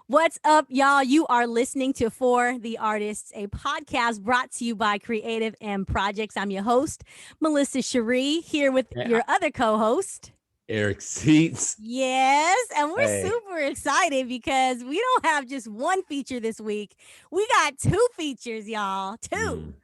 What's up, y'all? You are listening to For the Artists, a podcast brought to you by Creative M Projects. I'm your host, Melissa Sharee, here with your other co-host, Eric Seats. Yes, and we're super excited because we don't have just one feature this week. We got two features, y'all. Two.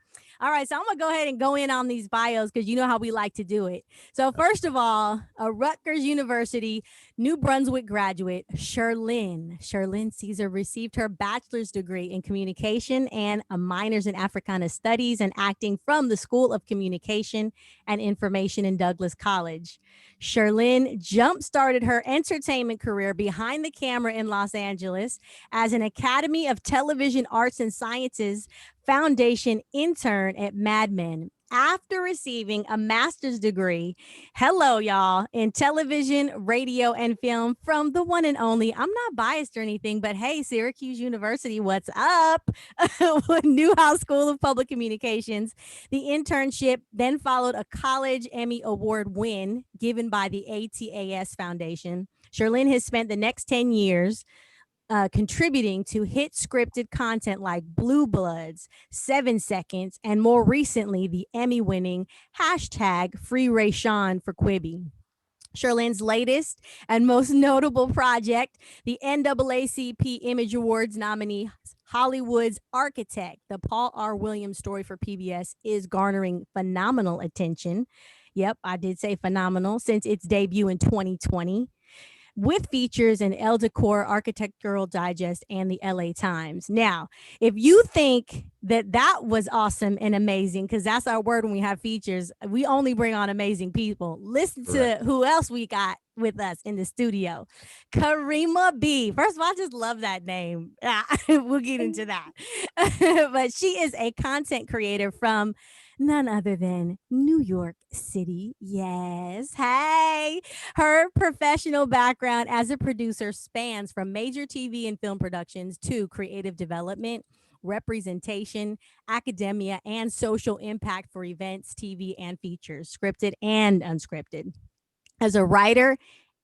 All right, so I'm going to go ahead and go in on these bios because you know how we like to do it. So first of all, a Rutgers University, New Brunswick graduate, SHIRLYN Caesar received her bachelor's degree in communication and a minor's in Africana Studies and acting from the School of Communication and Information in Douglas College. SHIRLYN jump-started her entertainment career behind the camera in Los Angeles as an Academy of Television Arts and Sciences Foundation intern at Mad Men after receiving a master's degree, hello y'all, in television, radio, and film from the one and only, I'm not biased or anything, but hey, Syracuse University, what's up? Newhouse School of Public Communications. The internship then followed a College Emmy Award win given by the ATAS Foundation. SHIRLYN has spent the next 10 years contributing to hit scripted content like Blue Bloods, 7 Seconds, and more recently, the Emmy-winning hashtag Free Ray Sean for Quibi. SHIRLYN's latest and most notable project, the NAACP Image Awards nominee, Hollywood's Architect, the Paul R. Williams story for PBS, is garnering phenomenal attention. Yep, I did say phenomenal since its debut in 2020. With features in Elle Decor, Architectural Digest, and the LA Times. Now, if you think that was awesome and amazing, because that's our word when we have features, we only bring on amazing people. Listen to who else we got with us in the studio. Karima B. First of all, I just love that name. We'll get into that. But she is a content creator from none other than New York City. Yes. Hey, her professional background as a producer spans from major TV and film productions to creative development, representation, academia, and social impact for events, TV, and features, scripted and unscripted. As a writer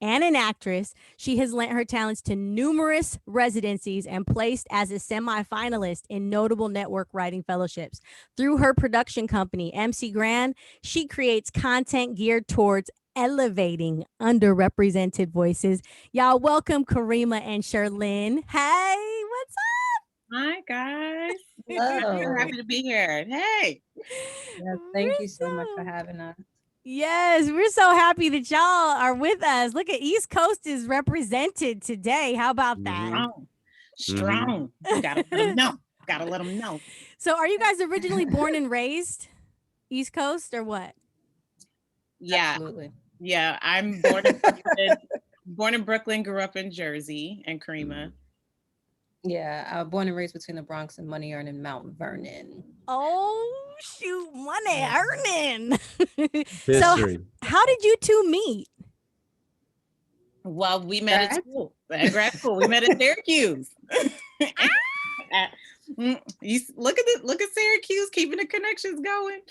and an actress, she has lent her talents to numerous residencies and placed as a semi-finalist in notable network writing fellowships. Through her production company, MC Grand, she creates content geared towards elevating underrepresented voices. Y'all welcome Kareema and SHIRLYN. Hey, what's up? Hi, guys. Hello. I'm happy to be here. Hey. Yes, thank you so much for having us. Yes, we're so happy that y'all are with us. Look at East Coast is represented today. How about that? Strong. You gotta let them know. Gotta let them know. So are you guys originally born and raised East Coast or what? Yeah. Absolutely. Yeah, I'm born in Brooklyn, grew up in Jersey and Kareema. Yeah, I was born and raised between the Bronx and Money Earn in Mount Vernon. Oh, shoot, Money Earning. So how did you two meet? Well, we met at school, at grad school. We met at Syracuse. You look at Syracuse, keeping the connections going.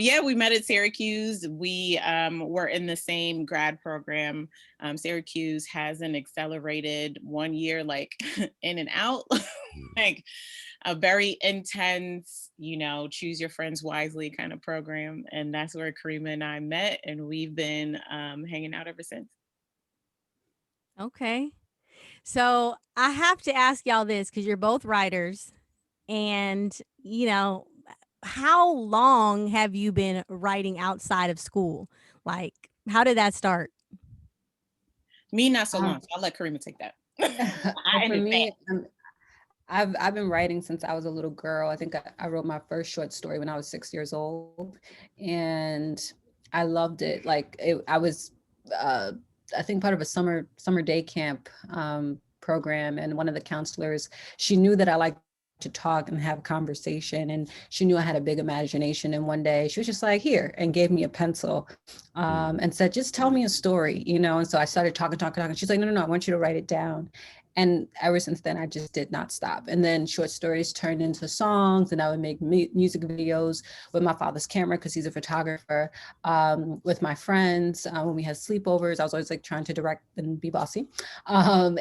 Yeah, we met at Syracuse. We were in the same grad program. Syracuse has an accelerated 1 year, like in and out, like a very intense, choose your friends wisely kind of program. And that's where Kareema and I met, and we've been hanging out ever since. Okay. So I have to ask y'all this because you're both writers, and how long have you been writing outside of school? Like, how did that start? Me, not so long. So I'll let Kareema take that. For me, I've been writing since I was a little girl. I think I wrote my first short story when I was 6 years old, and I loved it. I was, I think, part of a summer day camp program, and one of the counselors, she knew that I liked to talk and have conversation, and she knew I had a big imagination. And one day she was just like, here, and gave me a pencil and said, just tell me a story, And so I started talking. She's like, no, I want you to write it down. And ever since then, I just did not stop. And then short stories turned into songs, and I would make music videos with my father's camera because he's a photographer, with my friends. When we had sleepovers, I was always like trying to direct and be bossy. That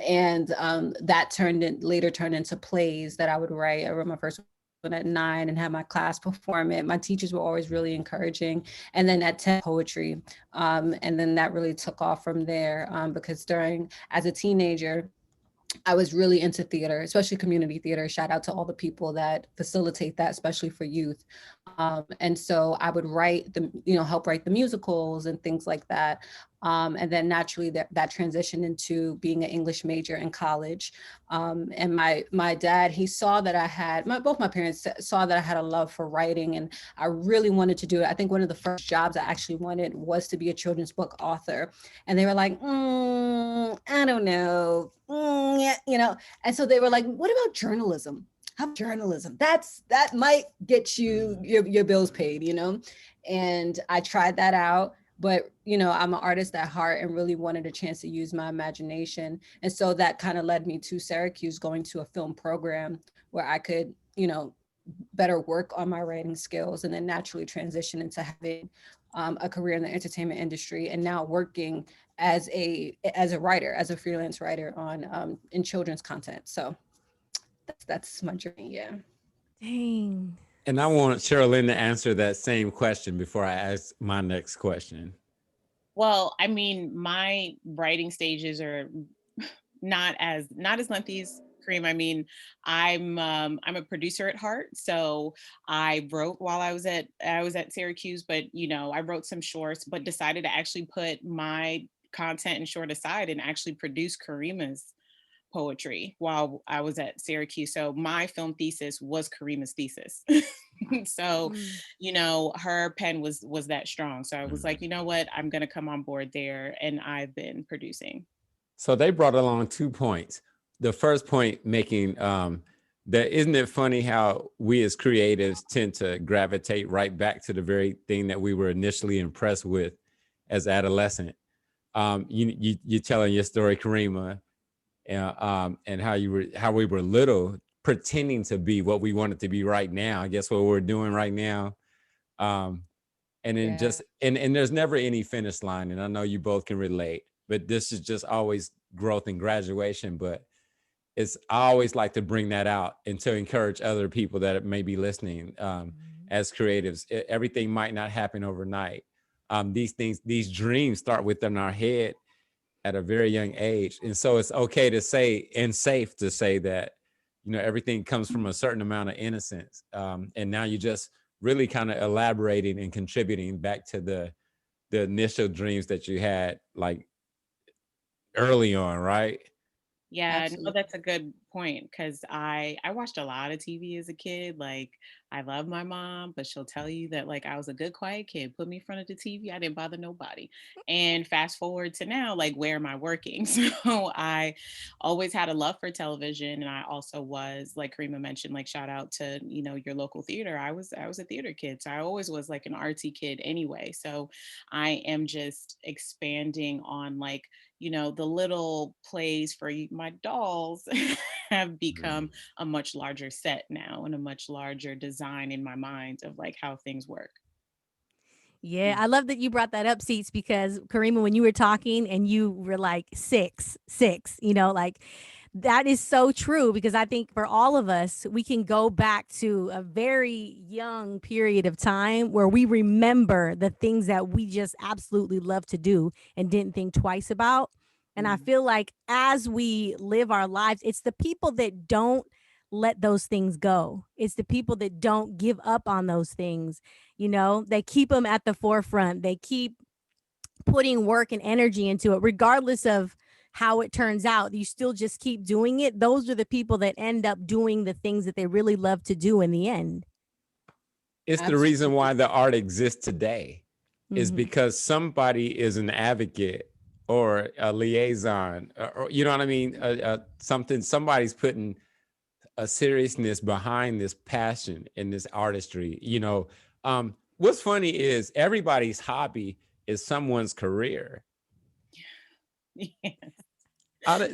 later turned into plays that I would write. I wrote my first one at 9 and had my class perform it. My teachers were always really encouraging. And then at 10, poetry. And then that really took off from there, because as a teenager, I was really into theater, especially community theater. Shout out to all the people that facilitate that, especially for youth. And so I would help write the musicals and things like that. And then naturally that transitioned into being an English major in college. And my dad, he saw that both my parents saw that I had a love for writing, and I really wanted to do it. I think one of the first jobs I actually wanted was to be a children's book author. And they were like, I don't know. Yeah, and so they were like, what about journalism? How about journalism? That might get you your bills paid, And I tried that out, but I'm an artist at heart and really wanted a chance to use my imagination. And so that kind of led me to Syracuse, going to a film program where I could, better work on my writing skills, and then naturally transition into having a career in the entertainment industry, and now working as a writer, as a freelance writer on in children's content. So that's my journey. Yeah. Dang. And I want SHIRLYN to answer that same question before I ask my next question. Well, I mean, my writing stages are not as lengthy as Kareem. I mean, I'm a producer at heart, so I wrote while I was at Syracuse, but I wrote some shorts, but decided to actually put my content and short aside and actually produce Kareema's poetry while I was at Syracuse. So my film thesis was Kareema's thesis. So, her pen was that strong. So I was like, you know what, I'm gonna come on board there, and I've been producing. So they brought along 2 points. The first point making that, isn't it funny how we as creatives tend to gravitate right back to the very thing that we were initially impressed with as adolescent. You're telling your story, Kareema, and how we were little, pretending to be what we wanted to be right now. I guess what we're doing right now. And then and there's never any finish line. And I know you both can relate, but this is just always growth and graduation. But I always like to bring that out and to encourage other people that may be listening. As creatives, everything might not happen overnight. These dreams start within our head at a very young age. And so it's okay to say, and safe to say, that, everything comes from a certain amount of innocence. And now you're just really kind of elaborating and contributing back to the initial dreams that you had, like, early on, right? Yeah, no, that's a good point, because I watched a lot of TV as a kid. Like, I love my mom, but she'll tell you that, like, I was a good quiet kid. Put me in front of the TV, I didn't bother nobody. And fast forward to now, like, where am I working? So I always had a love for television, and I also was, like Kareema mentioned, like, shout out to your local theater. I was a theater kid, so I always was like an artsy kid anyway. So I am just expanding on, like, the little plays for my dolls have become a much larger set now, and a much larger design in my mind of, like, how things work. Yeah, I love that you brought that up, Seats, because Kareema, when you were talking and you were like six, like, that is so true, because I think for all of us, we can go back to a very young period of time where we remember the things that we just absolutely love to do and didn't think twice about. And I feel like as we live our lives, it's the people that don't let those things go. It's the people that don't give up on those things. They keep them at the forefront. They keep putting work and energy into it, regardless of how it turns out. You still just keep doing it. Those are the people that end up doing the things that they really love to do in the end. It's the reason why the art exists today, is because somebody is an advocate or a liaison, or you know what I mean? Somebody's putting a seriousness behind this passion and this artistry. What's funny is everybody's hobby is someone's career. Yes.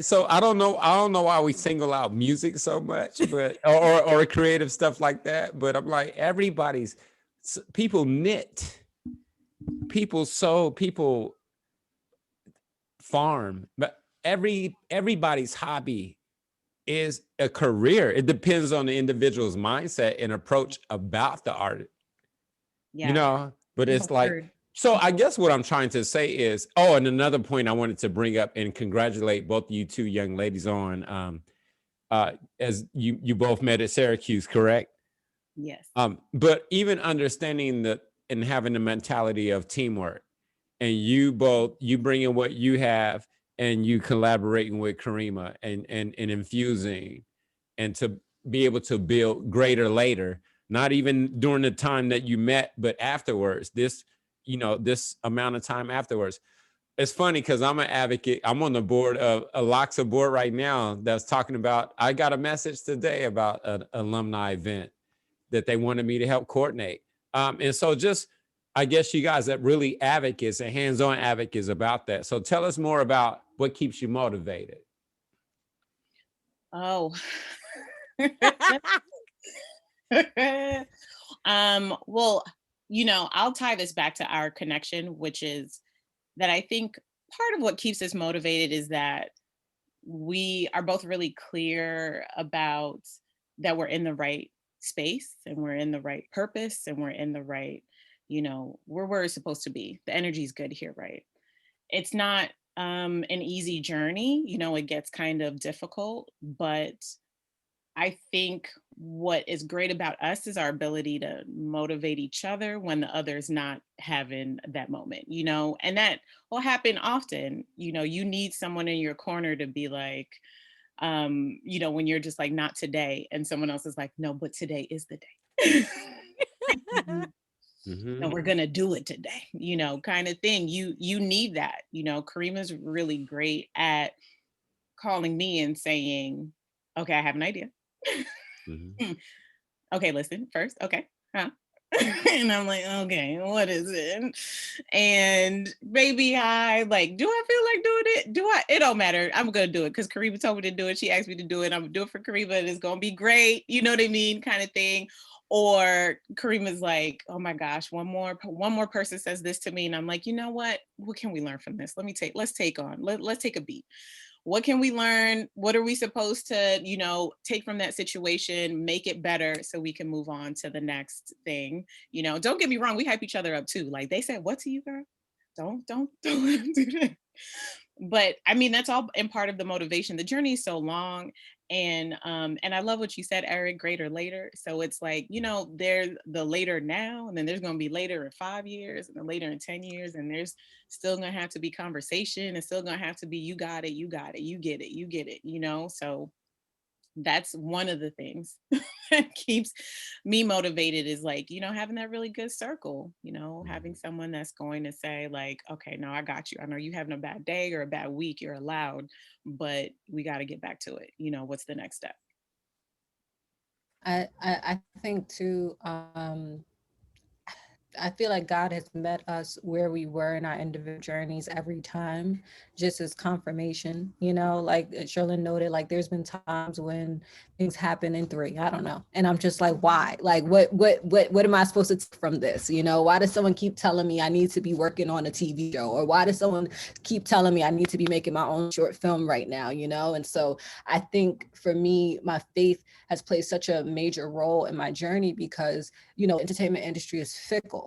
So I don't know why we single out music so much, but or creative stuff like that. But I'm like, people knit, people sew, people farm, but everybody's hobby is a career. It depends on the individual's mindset and approach about the art. Yeah. But it's like, so I guess what I'm trying to say is, and another point I wanted to bring up and congratulate both you two young ladies on, as you both met at Syracuse, correct? Yes. But even understanding and having the mentality of teamwork, and you bringing what you have and you collaborating with Kareema and infusing, and to be able to build greater later, not even during the time that you met, but afterwards, this amount of time afterwards. It's funny because I'm an advocate. I'm on the board of a LOXA board right now that's talking about, I got a message today about an alumni event that they wanted me to help coordinate. And so just, I guess you guys are really advocates and hands-on advocates about that. So tell us more about what keeps you motivated. Oh. Well, I'll tie this back to our connection, which is that I think part of what keeps us motivated is that we are both really clear about that we're in the right space and we're in the right purpose and we're in the right, we're where it's supposed to be. The energy is good here, right? It's not an easy journey, it gets kind of difficult, but I think what is great about us is our ability to motivate each other when the other's not having that moment, and that will happen often. You need someone in your corner to be like, when you're just like, not today. And someone else is like, no, but today is the day. No, we're going to do it today, kind of thing. You need that, Kareema's really great at calling me and saying, okay, I have an idea. Okay, listen first. Okay. Huh? And I'm like, okay, what is it? And baby, I like, do I feel like doing it? It don't matter. I'm going to do it because Kareema told me to do it. She asked me to do it. I'm going to do it for Kareema and it's going to be great. You know what I mean? Kind of thing. Or Kareema's like, oh my gosh, one more person says this to me. And I'm like, you know what can we learn from this? Let's take a beat. What can we learn? What are we supposed to, take from that situation, make it better so we can move on to the next thing? Don't get me wrong. We hype each other up too. Like they said, what to you, girl? Don't do that. But I mean, that's all in part of the motivation. The journey is so long. And I love what you said, Eric, greater later. So it's like, there's the later now, and then there's going to be later in 5 years and then later in 10 years. And there's still going to have to be conversation and still going to have to be, you got it, you get it, So that's one of the things that keeps me motivated is like, having that really good circle, having someone that's going to say like, okay, no, I got you. I know you having a bad day or a bad week, you're allowed, but we got to get back to it. What's the next step? I think too, I feel like God has met us where we were in our individual journeys every time, just as confirmation, like SHIRLYN noted, like there's been times when things happen in 3, I don't know. And I'm just like, why? Like, what am I supposed to take from this? Why does someone keep telling me I need to be working on a TV show? Or why does someone keep telling me I need to be making my own short film right now? And so I think for me, my faith has played such a major role in my journey because, entertainment industry is fickle.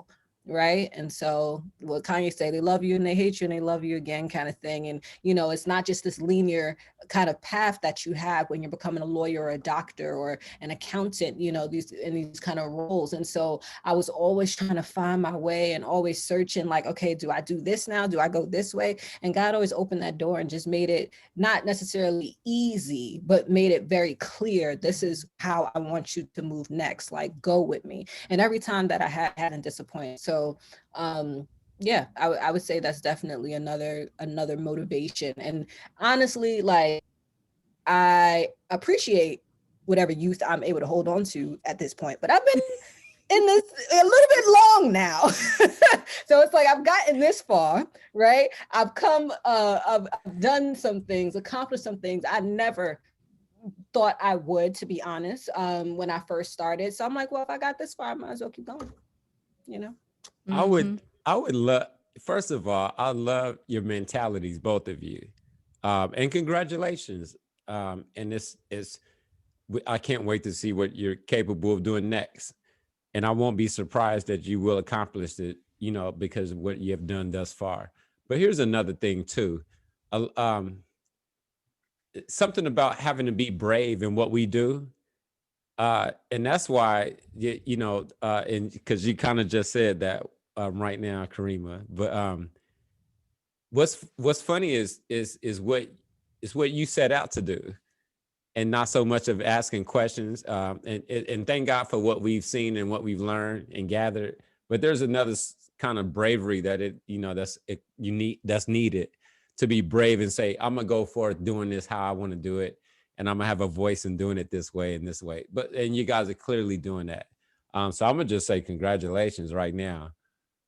Right. And so what Kanye say, they love you and they hate you and they love you again kind of thing. And, it's not just this linear kind of path that you have when you're becoming a lawyer or a doctor or an accountant, these kind of roles. And so I was always trying to find my way and always searching like, okay, do I do this now? Do I go this way? And God always opened that door and just made it not necessarily easy, but made it very clear. This is how I want you to move next. Like, go with me. And every time that I hadn't disappointed. So, yeah, I would say that's definitely another motivation. And honestly, like, I appreciate whatever youth I'm able to hold on to at this point, but I've been in this a little bit long now. So it's like I've gotten this far, right? I've come, I've done some things, accomplished some things I never thought I would, to be honest, when I first started. So I'm like, well, if I got this far, I might as well keep going, you know? I would love, first of all, I love your mentalities, both of you. And congratulations. And this is, I can't wait to see what you're capable of doing next. And I won't be surprised that you will accomplish it, you know, because of what you have done thus far. But here's another thing too. Something about having to be brave in what we do. And that's why, you know, and because you kind of just said that right now, Kareema. But what's funny is what you set out to do, and not so much of asking questions. And thank God for what we've seen and what we've learned and gathered. But there's another kind of bravery that that's needed to be brave and say, I'm gonna go forth doing this how I want to do it, and I'm gonna have a voice in doing it this way and this way. And you guys are clearly doing that. So I'm gonna just say congratulations right now.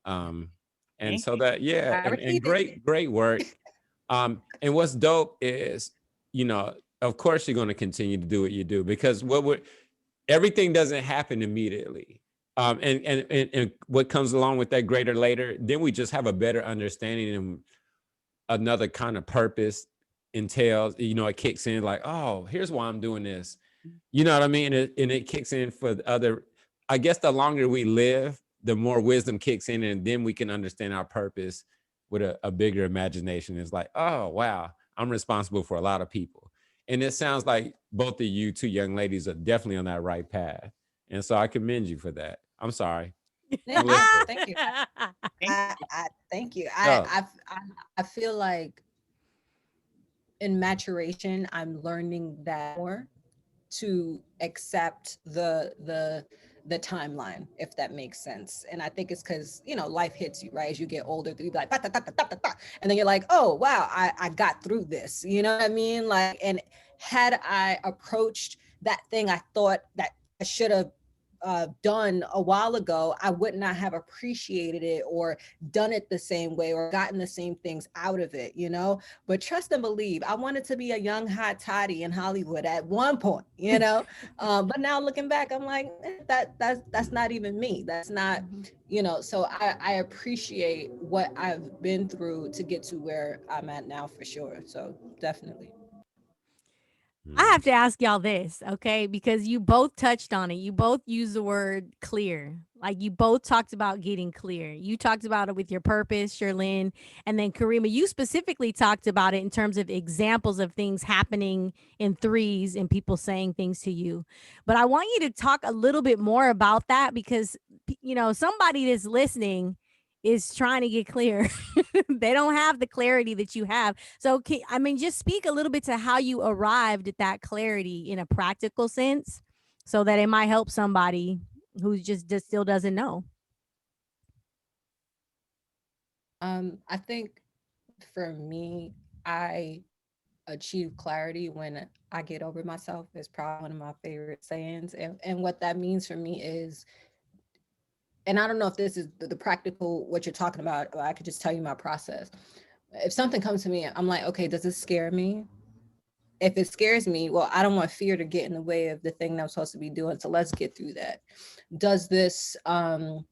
And so that, yeah, and great work. And what's dope is, you know, of course you're going to continue to do what you do, because everything doesn't happen immediately. And what comes along with that greater later, then we just have a better understanding, and another kind of purpose entails, you know, it kicks in like, oh, here's why I'm doing this. You know what I mean? And it kicks in for the other. I guess the longer we live, the more wisdom kicks in, and then we can understand our purpose with a bigger imagination. It's like, oh, wow, I'm responsible for a lot of people. And it sounds like both of you two young ladies are definitely on that right path. And so I commend you for that. I'm sorry. Thank you. Thank you. I feel like in maturation, I'm learning that more, to accept the timeline, if that makes sense. And I think it's because, you know, life hits you, right? As you get older, you be like, and then you're like, oh, wow, I got through this. You know what I mean? Like, and had I approached that thing I thought that I should have done a while ago, I would not have appreciated it or done it the same way or gotten the same things out of it, you know? But trust and believe, I wanted to be a young hot toddy in Hollywood at one point, you know? But now looking back, I'm like, that's not even me. That's not, you know, so I appreciate what I've been through to get to where I'm at now, for sure. So definitely. I have to ask y'all this, okay? Because you both touched on it. You both used the word clear. Like, you both talked about getting clear. You talked about it with your purpose, SHIRLYN. And then Kareema, you specifically talked about it in terms of examples of things happening in threes and people saying things to you. But I want you to talk a little bit more about that, because, you know, somebody that's listening is trying to get clear. They don't have the clarity that you have. So, just speak a little bit to how you arrived at that clarity in a practical sense, so that it might help somebody who just still doesn't know. I think for me, I achieve clarity when I get over myself. Is probably one of my favorite sayings. And what that means for me is, and I don't know if this is the practical, what you're talking about, or I could just tell you my process. If something comes to me, I'm like, okay, does this scare me? If it scares me, well, I don't want fear to get in the way of the thing that I'm supposed to be doing. So let's get through that. Does this, I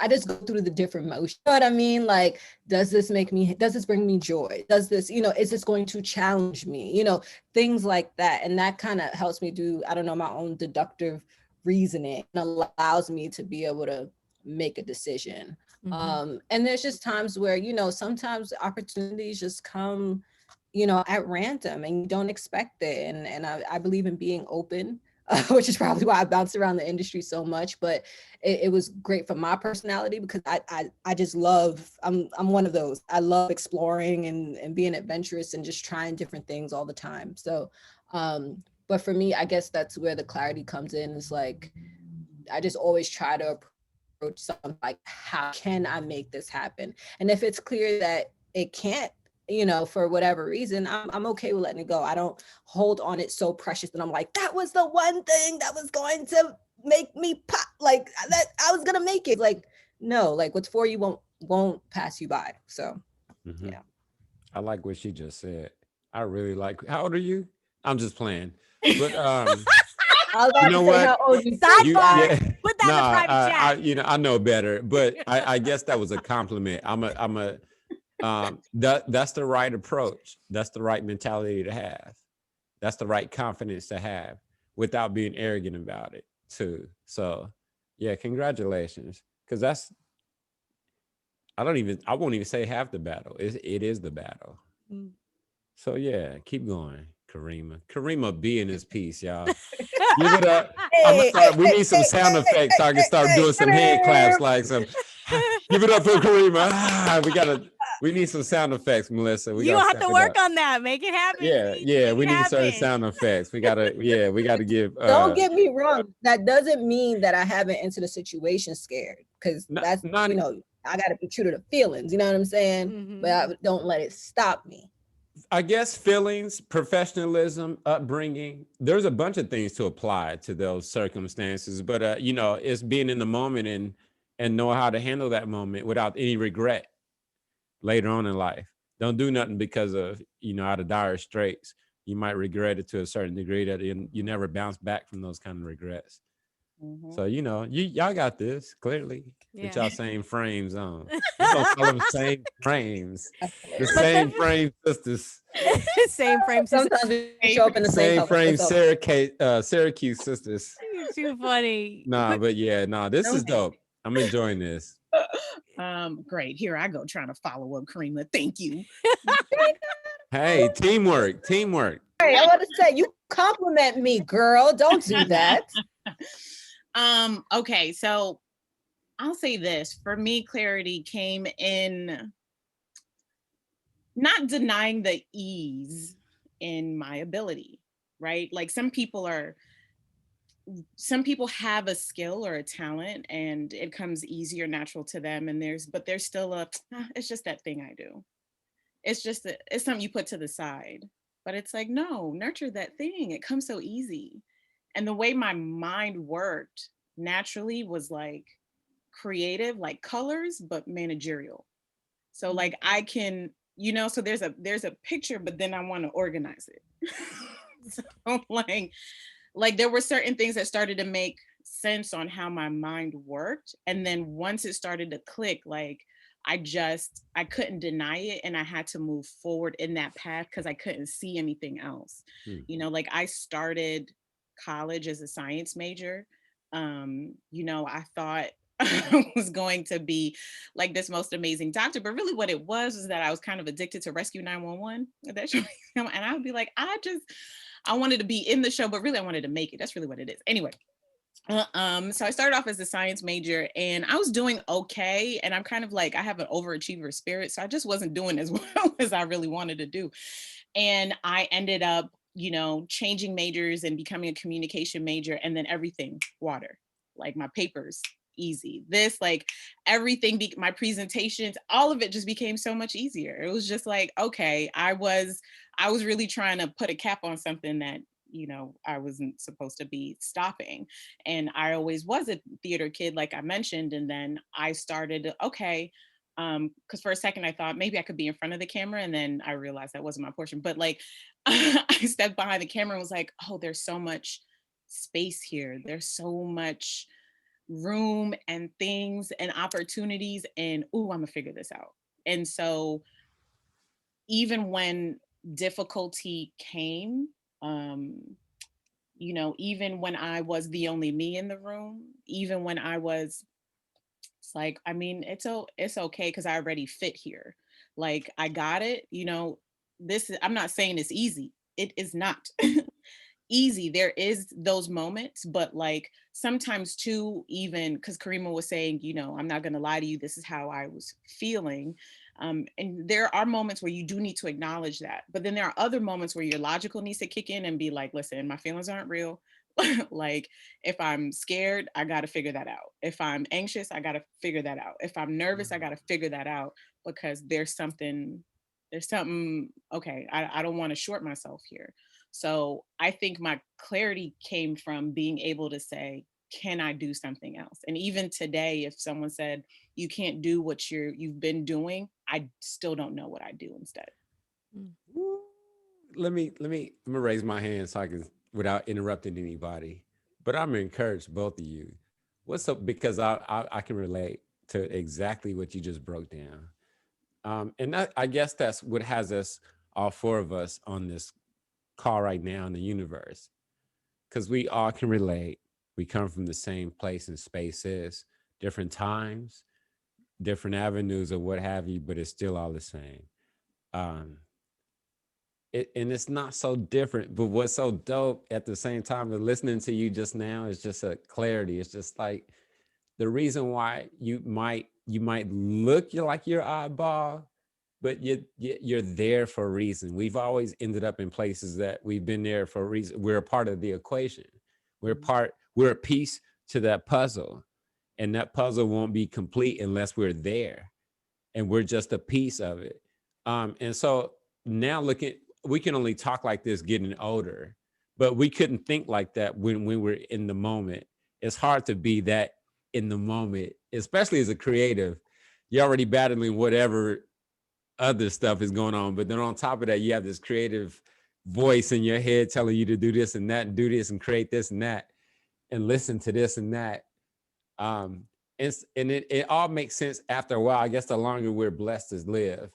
just go through the different motions. You know what I mean? Like, does this bring me joy? Does this, you know, is this going to challenge me? You know, things like that. And that kind of helps me do, I don't know, my own deductive reasoning, and allows me to be able to make a decision. And there's just times where, you know, sometimes opportunities just come, you know, at random, and you don't expect it. And I believe in being open, which is probably why I bounced around the industry so much. But it was great for my personality, because I just love, I'm one of those. I love exploring and being adventurous and just trying different things all the time. So, but for me, I guess that's where the clarity comes in. Is like, I just always try to approach something like, how can I make this happen? And if it's clear that it can't, you know, for whatever reason, I'm okay with letting it go. I don't hold on it so precious that I'm like, that was the one thing that was going to make me pop like that. I was gonna make it. Like, no, like what's for you won't pass you by. So yeah. I like what she just said. I really like. How old are you? I'm just playing, but I was about you know to say what? how old you Sidebar. Yeah, Put that in the private chat. you know, I know better, but I guess that was a compliment. That's the right approach. That's the right mentality to have. That's the right confidence to have without being arrogant about it too. So yeah, congratulations. Cause I won't even say half the battle. It is the battle. Mm. So yeah, keep going, Kareema. Kareema B in this piece, y'all. Give it up. We need some sound effects so I can start doing some hand claps, like some. Give it up for Kareema. We need some sound effects, Melissa. You gonna have to work on that. Make it happen. Yeah. We need certain sound effects. We gotta give. Don't get me wrong. That doesn't mean that I haven't entered a situation scared, because that's not, I gotta be true to the feelings. You know what I'm saying? Mm-hmm. But I don't let it stop me. I guess feelings, professionalism, upbringing, there's a bunch of things to apply to those circumstances, but it's being in the moment and know how to handle that moment without any regret later on in life. Don't do nothing because of, out of dire straits. You might regret it to a certain degree that you never bounce back from those kind of regrets. Mm-hmm. So, y'all got this clearly. Yeah. Get y'all same frames on. We're gonna call them same frames. The same frame sisters. Same frame sisters. Sometimes we show up in the same frame Syracuse sisters. Too funny. This is dope. I'm enjoying this. Great. Here I go trying to follow up, Kareema. Thank you. Hey, teamwork. Hey, I want to say, you compliment me, girl. Don't do that. Okay, so I'll say this. For me, clarity came in not denying the ease in my ability, right? Like some people have a skill or a talent and it comes easy or natural to them, and there's still it's just that thing I do. It's something you put to the side. But it's like, no, nurture that thing. It comes so easy. And the way my mind worked naturally was like creative, like colors, but managerial. So like I can, so there's a picture, but then I want to organize it. So like there were certain things that started to make sense on how my mind worked. And then once it started to click, like I couldn't deny it, and I had to move forward in that path because I couldn't see anything else. Like I started college as a science major. I thought I was going to be like this most amazing doctor, but really what it was that I was kind of addicted to Rescue 911. That show, and I would be like, I wanted to be in the show, but really I wanted to make it. That's really what it is. Anyway. So I started off as a science major and I was doing okay. And I'm kind of like, I have an overachiever spirit. So I just wasn't doing as well as I really wanted to do. And I ended up, changing majors and becoming a communication major, and then everything water, like my papers, easy. This, like everything, my presentations, all of it just became so much easier. It was just like, okay, I was really trying to put a cap on something that, I wasn't supposed to be stopping. And I always was a theater kid, like I mentioned. And then I started, okay, because for a second I thought maybe I could be in front of the camera, and then I realized that wasn't my portion. But like I stepped behind the camera and was like, oh, there's so much space here. There's so much room and things and opportunities, and I'm gonna figure this out. And so even when difficulty came, even when I was the only me in the room, even when it's like, I mean, it's okay because I already fit here. Like I got it, I'm not saying it's easy. It is not easy. There is those moments, but like sometimes too, even because Kareema was saying, I'm not going to lie to you, this is how I was feeling. And there are moments where you do need to acknowledge that. But then there are other moments where your logical needs to kick in and be like, listen, my feelings aren't real. Like if I'm scared, I got to figure that out. If I'm anxious, I got to figure that out. If I'm nervous, I got to figure that out, because there's something, okay, I don't want to short myself here. So I think my clarity came from being able to say, can I do something else? And even today, if someone said you can't do what you've been doing, I still don't know what I do instead. I'm gonna raise my hand so I can, without interrupting anybody, but I'm gonna encourage both of you. What's up? Because I can relate to exactly what you just broke down. And I guess that's what has us, all four of us, on this call right now in the universe, because we all can relate. We come from the same place and spaces, different times, different avenues, or what have you, but it's still all the same. Um, and it's not so different, but what's so dope at the same time of listening to you just now is just a clarity. It's just like the reason why you might look like you're oddball, but you're there for a reason. We've always ended up in places that we've been there for a reason. We're a part of the equation. We're a piece to that puzzle, and that puzzle won't be complete unless we're there, and we're just a piece of it. And so now we can only talk like this getting older, but we couldn't think like that when we were in the moment. It's hard to be that in the moment, especially as a creative. You're already battling whatever other stuff is going on, but then on top of that, you have this creative voice in your head telling you to do this and that, and do this and create this and that, and listen to this and that. And it all makes sense after a while. I guess the longer we're blessed to live,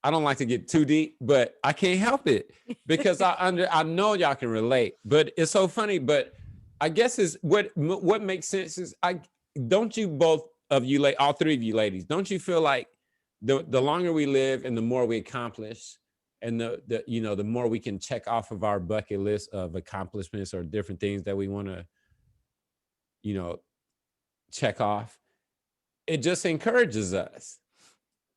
I don't like to get too deep, but I can't help it because I know y'all can relate. But it's so funny. But I guess is what makes sense is don't you, both of you, all three of you ladies, don't you feel like the longer we live and the more we accomplish, and the more we can check off of our bucket list of accomplishments or different things that we want to check off, it just encourages us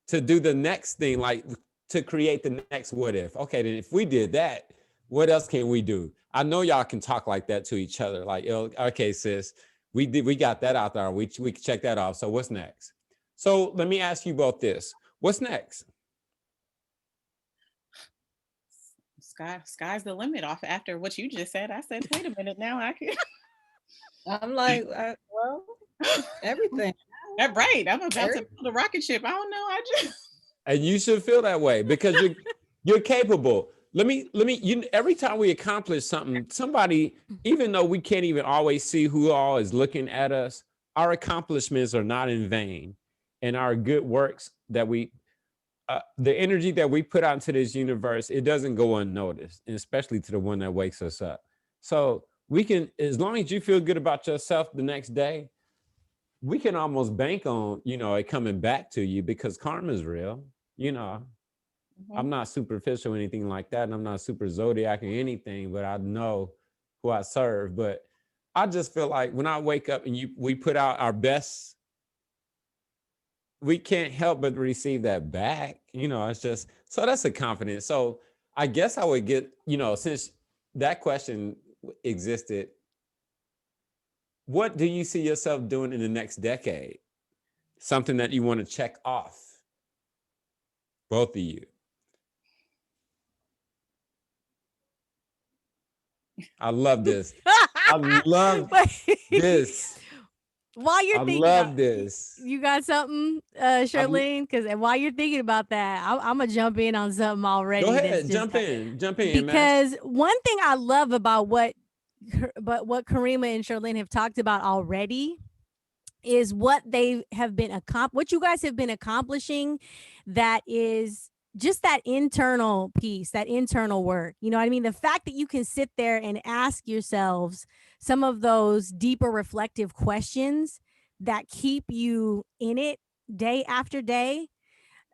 to do the next thing, like to create the next what if. Okay, then if we did that, what else can we do? I know y'all can talk like that to each other. Like, okay, sis, we got that out there. We can check that off. So what's next? So let me ask you both this. What's next? Sky's the limit off after what you just said. I said, wait a minute now. I'm like, well, everything. Right. I'm about to build a rocket ship. I don't know. And you should feel that way because you're capable. Every time we accomplish something, somebody, even though we can't even always see who all is looking at us, our accomplishments are not in vain. And our good works that the energy that we put out into this universe, it doesn't go unnoticed, and especially to the one that wakes us up. So we can, as long as you feel good about yourself the next day, we can almost bank on, it coming back to you because karma is real. I'm not superficial or anything like that. And I'm not super zodiac or anything, but I know who I serve. But I just feel like when I wake up and we put out our best, we can't help but receive that back. It's just, so that's a confidence. So I guess I would get, since that question existed, what do you see yourself doing in the next decade? Something that you want to check off, both of you. I love this. I love this. While you're thinking, this. You got something, Shirlene? Because while you're thinking about that, I'm gonna jump in on something already. Go ahead, jump in. Because one thing I love about what Kareema and Shirlene have talked about already is what they have been what you guys have been accomplishing. That is just that internal piece, that internal work. You know what I mean? The fact that you can sit there and ask yourselves some of those deeper reflective questions that keep you in it day after day.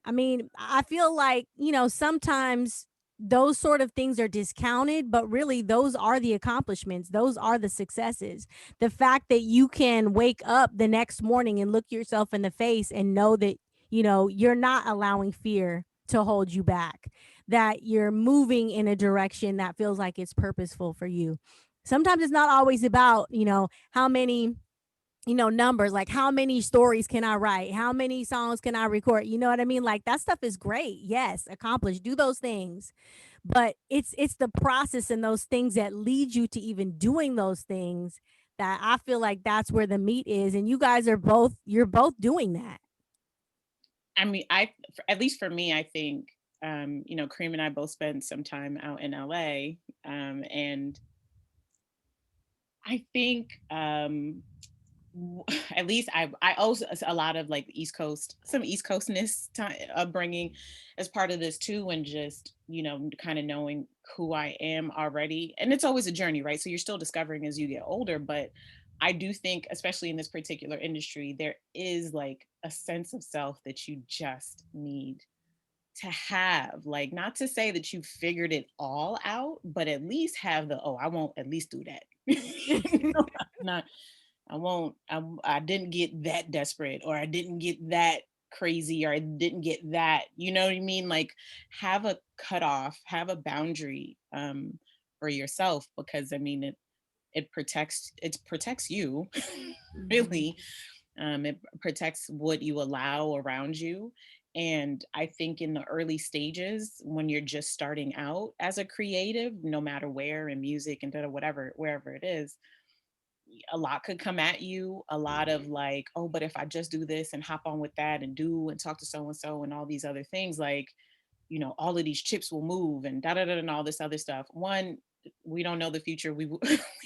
I mean, I feel like, sometimes those sort of things are discounted, but really those are the accomplishments. Those are the successes. The fact that you can wake up the next morning and look yourself in the face and know that, you're not allowing fear to hold you back, that you're moving in a direction that feels like it's purposeful for you. Sometimes it's not always about, how many, numbers, like how many stories can I write? How many songs can I record? You know what I mean? Like that stuff is great. Yes, accomplish, do those things. But it's the process and those things that lead you to even doing those things That I feel like that's where the meat is, and you guys are you're both doing that. I mean, at least for me, I think, you know, Kareem and I both spent some time out in LA. And I think, at least I owe a lot of like East Coast, some East Coastness upbringing as part of this too, and just, you know, kind of knowing who I am already. And it's always a journey, right? So you're still discovering as you get older, but I do think, especially in this particular industry, there is like a sense of self that you just need to have. Like, not to say that you figured it all out, but at least have the, oh, I won't at least do that. You know, not, I won't, I didn't get that desperate, or I didn't get that crazy, or I didn't get that, you know what I mean? Like, have a cutoff, have a boundary for yourself, because I mean, it protects you, really. It protects what you allow around you. And I think in the early stages, when you're just starting out as a creative, no matter where in music and whatever, wherever it is, a lot could come at you. A lot of like, oh, but if I just do this and hop on with that and do and talk to so and so and all these other things, like, you know, all of these chips will move and da da da and all this other stuff. One, we don't know the future. We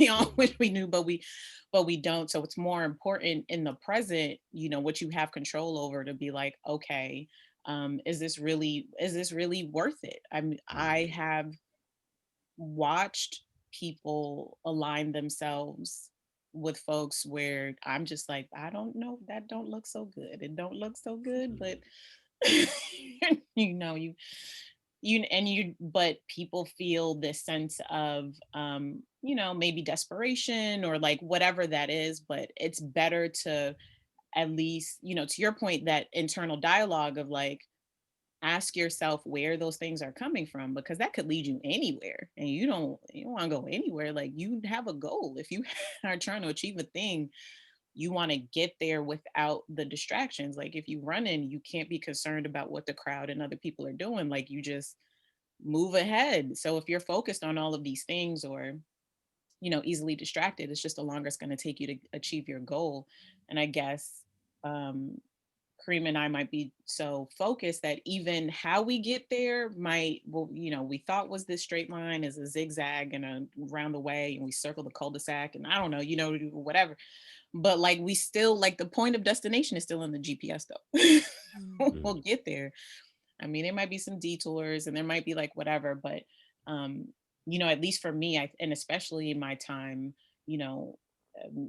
all wish we knew, but we don't. So it's more important in the present, you know, what you have control over, to be like, okay, is this really worth it? I have watched people align themselves with folks where I'm just like, I don't know, that don't look so good. It don't look so good, but you know, but people feel this sense of, you know, maybe desperation or like whatever that is. But it's better to at least, you know, to your point, that internal dialogue of like, ask yourself where those things are coming from, because that could lead you anywhere, and you don't want to go anywhere. Like, you have a goal. If you are trying to achieve a thing, you want to get there without the distractions. Like, if you run in, you can't be concerned about what the crowd and other people are doing. Like, you just move ahead. So if you're focused on all of these things, or, you know, easily distracted, it's just the longer it's going to take you to achieve your goal. And I guess, Kareem and I might be so focused that even how we get there might, well, you know, we thought was this straight line, is a zigzag and a round the way, and we circle the cul-de-sac, and I don't know, you know, whatever. But like, we still, like, the point of destination is still in the GPS though. We'll get there. I mean, there might be some detours and there might be like whatever, but you know, at least for me, and especially in my time, you know,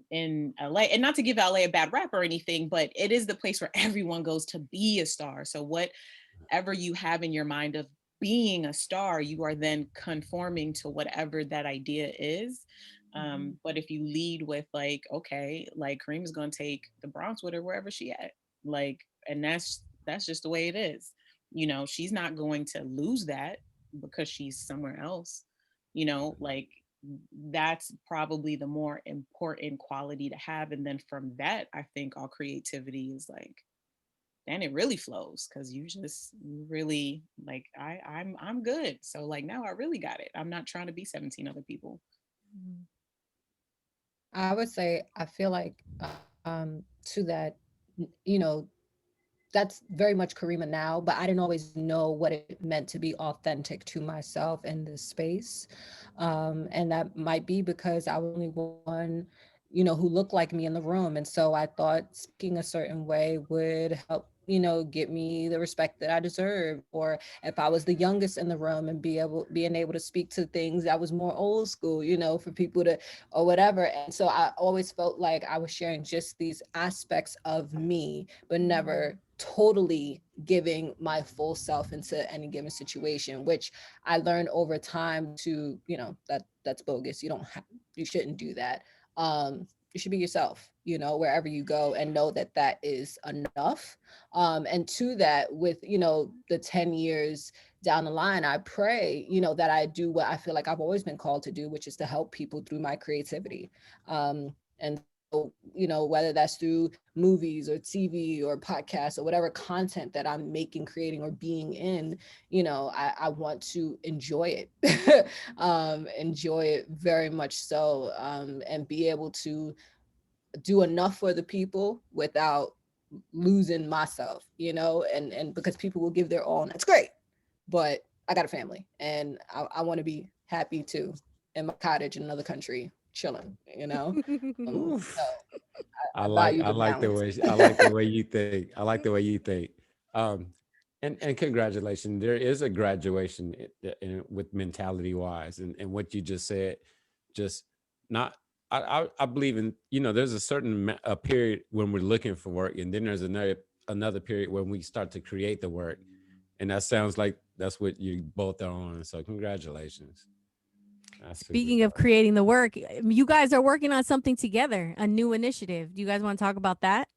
in LA, and not to give LA a bad rap or anything, but it is the place where everyone goes to be a star. So whatever you have in your mind of being a star, you are then conforming to whatever that idea is. But if you lead with like, okay, like, Kareem's gonna take the Bronx with her wherever she at, like, and that's just the way it is. You know, she's not going to lose that because she's somewhere else. You know, like, that's probably the more important quality to have. And then from that, I think all creativity is like, then it really flows, because you really like, I'm good. So like, now I really got it. I'm not trying to be 17 other people. I would say, I feel like, to that, you know, that's very much Kareema now, but I didn't always know what it meant to be authentic to myself in this space. And that might be because I was only one, you know, who looked like me in the room. And so I thought speaking a certain way would help, you know, get me the respect that I deserve. Or if I was the youngest in the room and being able to speak to things that was more old school, you know, for people to, or whatever. And so I always felt like I was sharing just these aspects of me, but never totally giving my full self into any given situation, which I learned over time to, you know, that's bogus. You shouldn't do that. You should be yourself, you know, wherever you go, and know that that is enough. And to that, with, you know, the 10 years down the line, I pray, you know, that I do what I feel like I've always been called to do, which is to help people through my creativity. And you know, whether that's through movies or TV or podcasts or whatever content that I'm making, creating, or being in, you know, I want to enjoy it, enjoy it very much so, and be able to do enough for the people without losing myself, you know, and because people will give their all, and that's great, but I got a family and I want to be happy too in my cottage in another country chilling, you know. So I like value the balance. I like the way you think. I like the way you think. Um, and congratulations. There is a graduation with mentality wise, and what you just said, just not. I believe in, you know, there's a certain a period when we're looking for work, and then there's another period when we start to create the work, and that sounds like that's what you both are on. So congratulations. Speaking of creating the work, you guys are working on something together, a new initiative. Do you guys want to talk about that?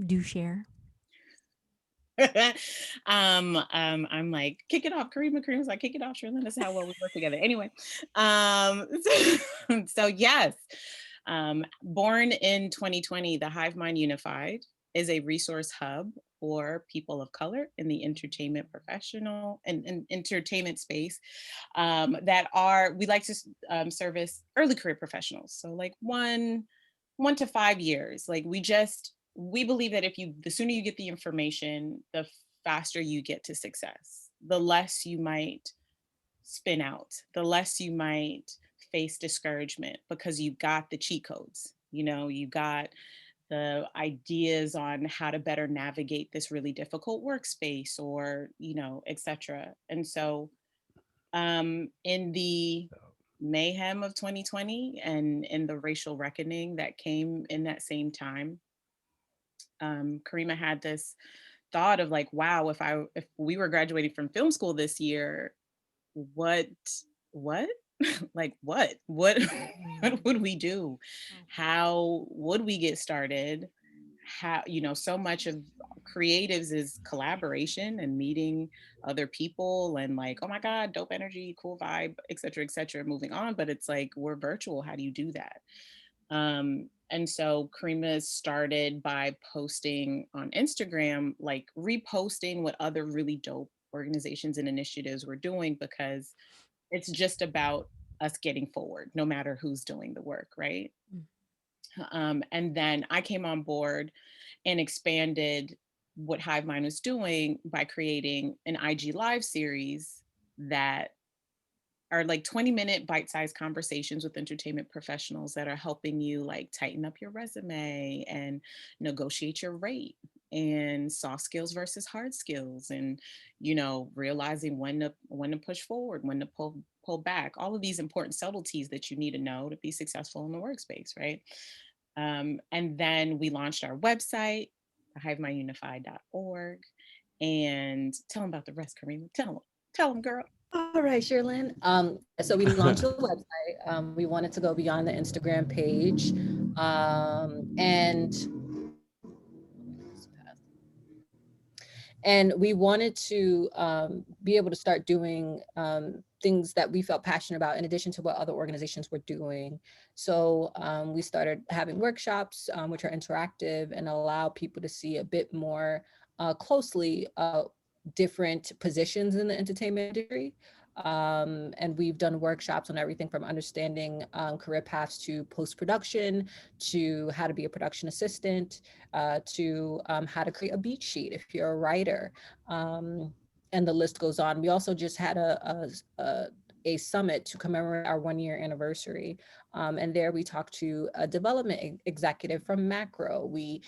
Do share. I'm like, kick it off. Kareema's like, kick it off. SHIRLYN, this is how well we work together. Anyway, so yes, born in 2020, the Hive Mind Unified is a resource hub for people of color in the entertainment professional and entertainment space, that we like to service early career professionals. So like 1 to 5 years. Like we believe that the sooner you get the information, the faster you get to success, the less you might spin out, the less you might face discouragement because you got the cheat codes, you know, you got the ideas on how to better navigate this really difficult workspace, or, you know, etc. And so in the mayhem of 2020 and in the racial reckoning that came in that same time, Kareema had this thought of like, wow, if we were graduating from film school this year, what like what what would we do? How would we get started? How, you know, so much of creatives is collaboration and meeting other people and like, oh my God, dope energy, cool vibe, etc., moving on. But it's like, we're virtual. How do you do that? And so Kareema started by posting on Instagram, like reposting what other really dope organizations and initiatives were doing, because it's just about us getting forward, no matter who's doing the work, right? And then I came on board and expanded what Hive Mind was doing by creating an IG Live series that are like 20-minute bite-sized conversations with entertainment professionals that are helping you like tighten up your resume and negotiate your rate, and soft skills versus hard skills, and, you know, realizing when to push forward, when to pull back, all of these important subtleties that you need to know to be successful in the workspace, right? And then we launched our website, hivemindunified.org, and tell them about the rest, Kareema. Tell them, girl. All right, SHIRLYN. So we launched a website. We wanted to go beyond the Instagram page, and we wanted to be able to start doing things that we felt passionate about in addition to what other organizations were doing. So we started having workshops, which are interactive and allow people to see a bit more closely different positions in the entertainment industry. And we've done workshops on everything from understanding career paths to post-production, to how to be a production assistant, to how to create a beat sheet if you're a writer, and the list goes on. We also just had a summit to commemorate our 1-year anniversary. And there we talked to a development executive from Macro. We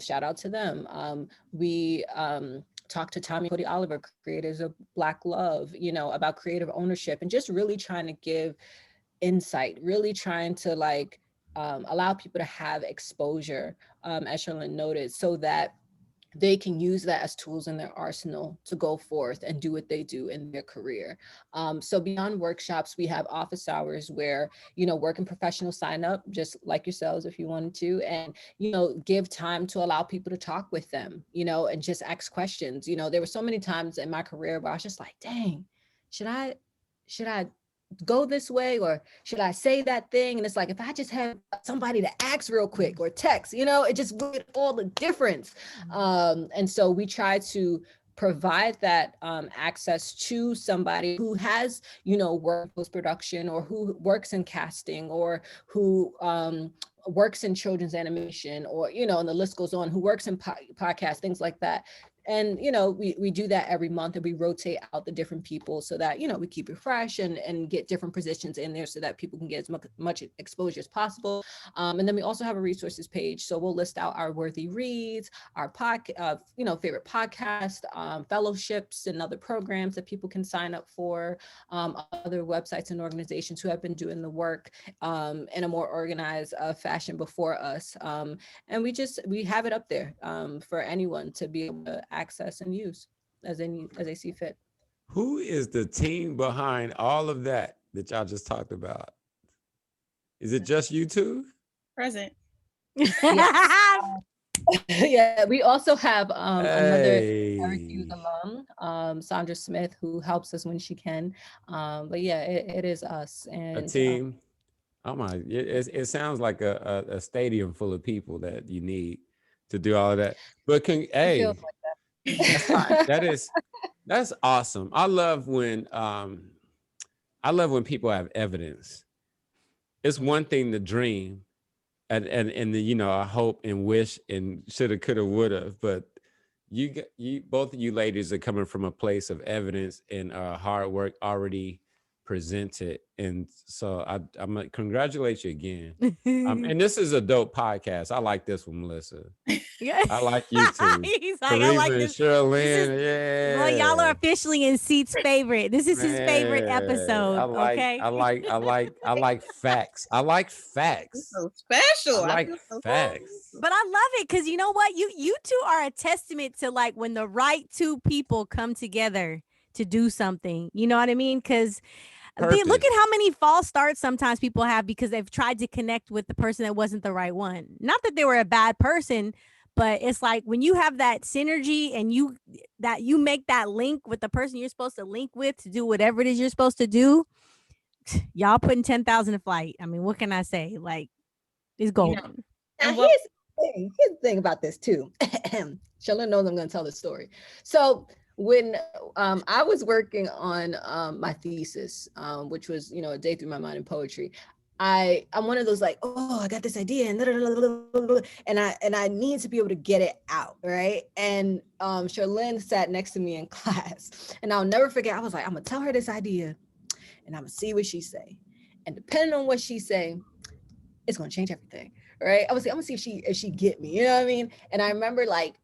shout out to them. We talked to Tommy Cody Oliver, creators of Black Love, you know, about creative ownership, and just really trying to give insight, really trying to like allow people to have exposure, as SHIRLYN noted, so that they can use that as tools in their arsenal to go forth and do what they do in their career. So beyond workshops, we have office hours where, you know, working professionals sign up just like yourselves if you wanted to, and, you know, give time to allow people to talk with them, you know, and just ask questions. You know, there were so many times in my career where I was just like, dang, should I go this way, or should I say that thing? And it's like, if I just have somebody to ask real quick or text, you know, it just made all the difference. And so we try to provide that access to somebody who has, you know, work post-production, or who works in casting, or who works in children's animation, or, you know, and the list goes on, who works in podcasts, things like that. And, you know, we do that every month, and we rotate out the different people so that, you know, we keep it fresh and get different positions in there so that people can get as much exposure as possible. And then we also have a resources page. So we'll list out our worthy reads, our you know, favorite podcast, fellowships and other programs that people can sign up for, other websites and organizations who have been doing the work in a more organized fashion before us. And we have it up there for anyone to be able to access and use as they see fit. Who is the team behind all of that y'all just talked about? Is it just you two? Present. Yeah, we also have another Syracuse alum, Sandra Smith, who helps us when she can. But yeah, it is us. And a team. Oh my, it sounds like a stadium full of people that you need to do all of that. But hey, like that. That's awesome. I love when people have evidence. It's one thing to dream and the, you know, I hope and wish and shoulda, coulda, woulda, but you both of you ladies are coming from a place of evidence and hard work already presented, and so I'm gonna congratulate you again. And this is a dope podcast. I like this one, Melissa. Yeah, I like you too. He's like, I like this. SHIRLYN, yeah. Well, y'all are officially in Seat's favorite. This is his favorite episode. I like facts. I like facts. So special. I like facts. But I love it because you know what? You two are a testament to like when the right two people come together to do something. You know what I mean? Because look at how many false starts sometimes people have because they've tried to connect with the person that wasn't the right one. Not that they were a bad person, but it's like when you have that synergy and you make that link with the person you're supposed to link with to do whatever it is you're supposed to do, y'all putting 10,000 in flight. I mean, what can I say? Like, it's golden. Now, here's the thing about this too. SHIRLYN knows I'm going to tell the story. So when I was working on my thesis, which was, you know, a day through my mind in poetry, I'm one of those like, oh, I got this idea and I need to be able to get it out, right? And SHIRLYN sat next to me in class, and I'll never forget. I was like, I'm gonna tell her this idea, and I'm gonna see what she say, and depending on what she say, it's gonna change everything, right? I'm gonna see if she get me, you know what I mean? And I remember like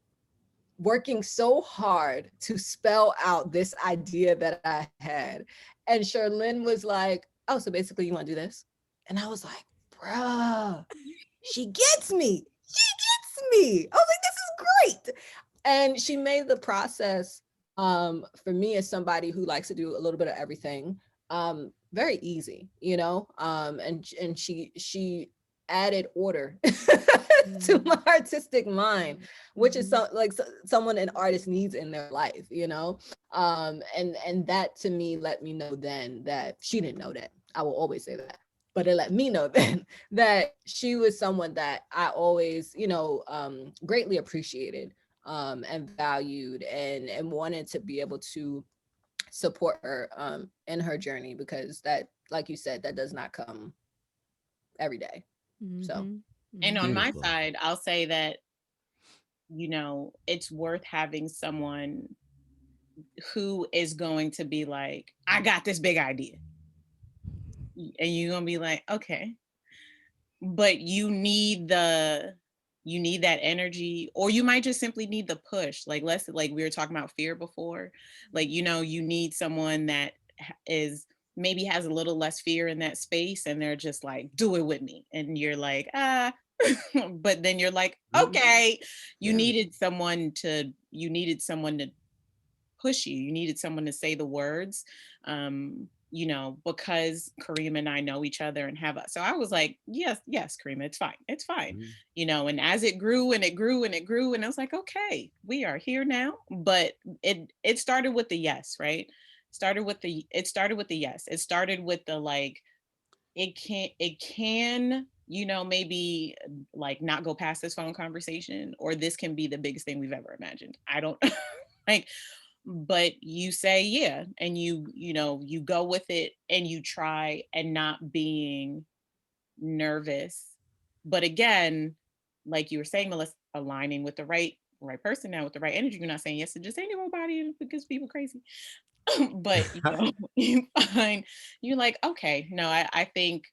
working so hard to spell out this idea that I had, and SHIRLYN was like, oh, so basically you want to do this? And I was like, bruh, she gets me. I was like, this is great. And she made the process for me as somebody who likes to do a little bit of everything very easy, you know? And she added order to my artistic mind, which is someone an artist needs in their life, you know? And that to me let me know then that she didn't know that. I will always say that. But it let me know then that she was someone that I always, you know, greatly appreciated and valued and wanted to be able to support her in her journey, because that, like you said, that does not come every day. So, and on my side, I'll say that, you know, it's worth having someone who is going to be like, I got this big idea. And you're gonna be like, okay, but you need that energy, or you might just simply need the push. Like we were talking about fear before, like, you know, you need someone that maybe has a little less fear in that space, and they're just like, do it with me, and you're like, but then you're like, okay, you needed someone to push you. You needed someone to say the words. You know, because Kareema and I know each other and so I was like, yes, Kareema, it's fine. You know, and as it grew and it grew and it grew, and I was like, okay, we are here now. But it started with the yes, right? started with the yes. It started with the like, it can, maybe like not go past this phone conversation, or this can be the biggest thing we've ever imagined. I don't like, but you say yeah, and you go with it, and you try, and not being nervous. But again, like you were saying, Melissa, aligning with the right person now, with the right energy. You're not saying yes to just anybody because people crazy. But you find, you're like, okay, no, I think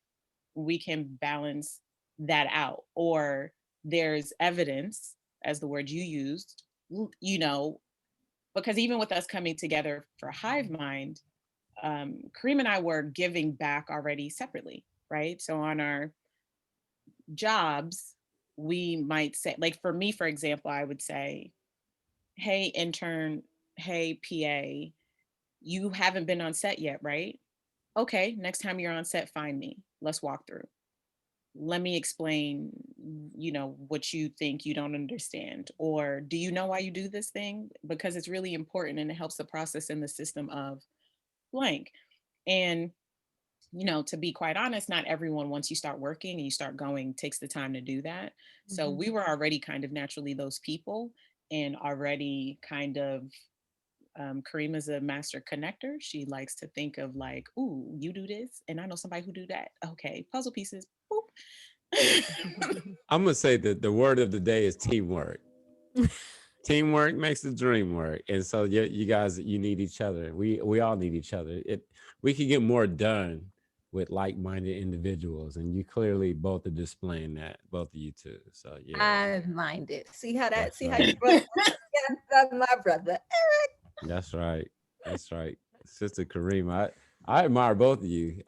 we can balance that out. Or there's evidence, as the word you used, because even with us coming together for Hive Mind, Kareem and I were giving back already separately, right? So on our jobs, we might say, like for me, for example, I would say, hey, intern, hey, PA, you haven't been on set yet, right? Okay, next time you're on set, find me. Let's walk through. Let me explain, what you think you don't understand. Or do you know why you do this thing? Because it's really important, and it helps the process in the system of blank. And to be quite honest, not everyone, once you start working and you start going, takes the time to do that. Mm-hmm. So we were already kind of naturally those people, and already kind of, Kareema's a master connector. She likes to think of like, ooh, you do this, and I know somebody who do that. Okay, puzzle pieces. Boop. I'm gonna say that the word of the day is teamwork. Teamwork makes the dream work, and so you guys, you need each other. We all need each other. We can get more done with like-minded individuals, and you clearly both are displaying that, both of you two. So yeah, Hive-minded. See how that? See how you brought my brother Eric. That's right. That's right, Sister Kareema. I admire both of you.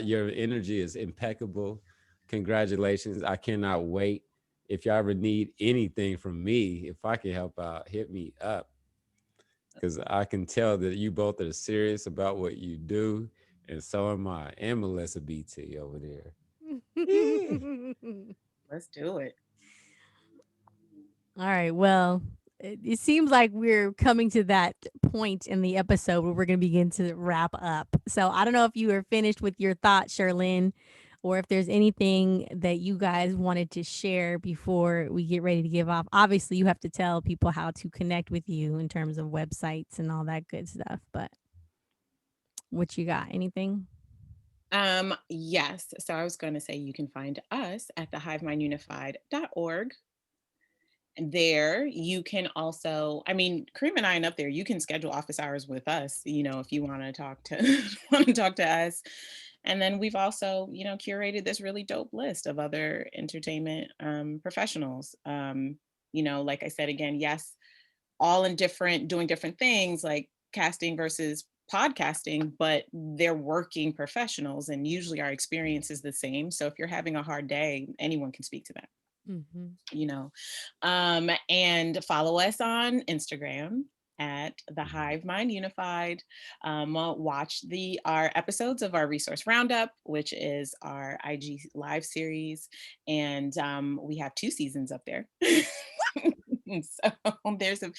Your energy is impeccable. Congratulations. I cannot wait. If y'all ever need anything from me, if I can help out, hit me up. Because I can tell that you both are serious about what you do. And so am I. And Melissa BT over there. Let's do it. All right. Well, it seems like we're coming to that point in the episode where we're going to begin to wrap up. So I don't know if you are finished with your thoughts, SHIRLYN, or if there's anything that you guys wanted to share before we get ready to give off. Obviously, you have to tell people how to connect with you in terms of websites and all that good stuff. But what you got? Anything? Yes. So I was going to say, you can find us at the HiveMindUnified.org. There you can also, Kareem and I are up there. You can schedule office hours with us, if you want to talk to us. And then we've also, curated this really dope list of other entertainment professionals. Like I said, again, yes, all in doing different things like casting versus podcasting, but they're working professionals, and usually our experience is the same. So if you're having a hard day, anyone can speak to that. Mm-hmm. And follow us on Instagram at the Hive Mind Unified. Watch our episodes of our resource roundup, which is our IG live series, and we have 2 seasons up there. So there's a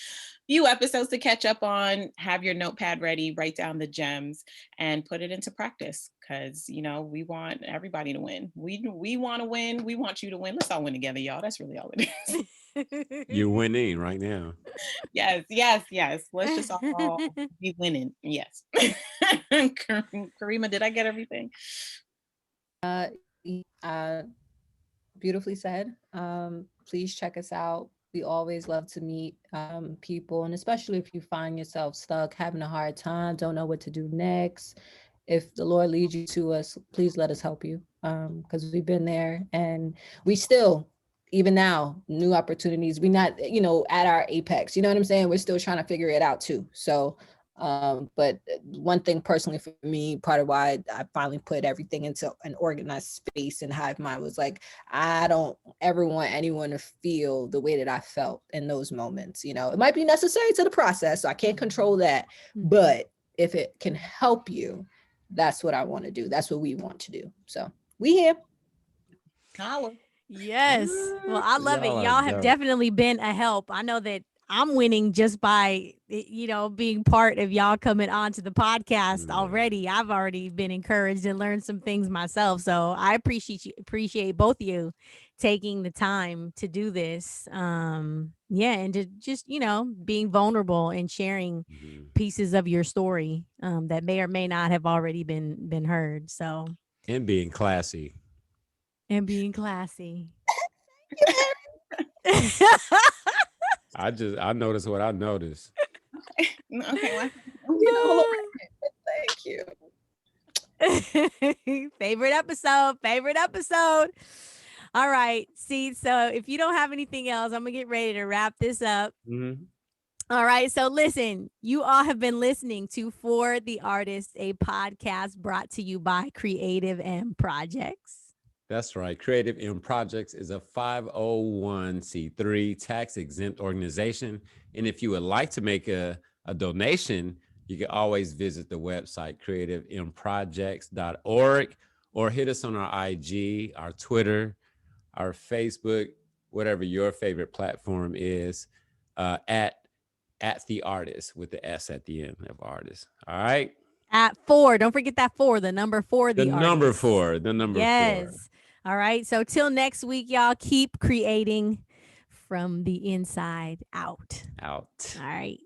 few episodes to catch up on. Have your notepad ready, write down the gems, and put it into practice, because we want everybody to win. We want to win. We want you to win. Let's all win together, y'all. That's really all it is. You're winning right now. Yes. Let's just all be winning. Yes. Kareema, did I get everything? Beautifully said. Please check us out. We always love to meet people, and especially if you find yourself stuck, having a hard time, don't know what to do next. If the Lord leads you to us, please let us help you, because we've been there, and we still, even now, new opportunities. We're not, at our apex. You know what I'm saying? We're still trying to figure it out too. So, but one thing personally for me, part of why I finally put everything into an organized space in Hive Mind was like, I don't ever want anyone to feel the way that I felt in those moments. It might be necessary to the process, so I can't control that. But if it can help you, that's what I want to do. That's what we want to do. So we here. Holla. Yes. Well, I love it. Y'all have definitely been a help. I know that I'm winning just by, being part of y'all coming on to the podcast already. I've already been encouraged and learned some things myself. So I appreciate both of you taking the time to do this. And to just, being vulnerable and sharing pieces of your story that may or may not have already been heard. So. And being classy. And being classy. I noticed what I noticed. Okay. Thank you. Favorite episode. All right. See, so if you don't have anything else, I'm gonna get ready to wrap this up. All right. So listen, you all have been listening to For the Artists, a podcast brought to you by Creative M Projects. That's right. Creative M Projects is a 501c3 tax-exempt organization. And if you would like to make a donation, you can always visit the website, creativemprojects.org, or hit us on our IG, our Twitter, our Facebook, whatever your favorite platform is, at the artist with the S at the end of artist. All right. At 4. Don't forget that 4, the number 4, the number 4, the number 4. Yes. All right. So till next week, y'all, keep creating from the inside out. All right.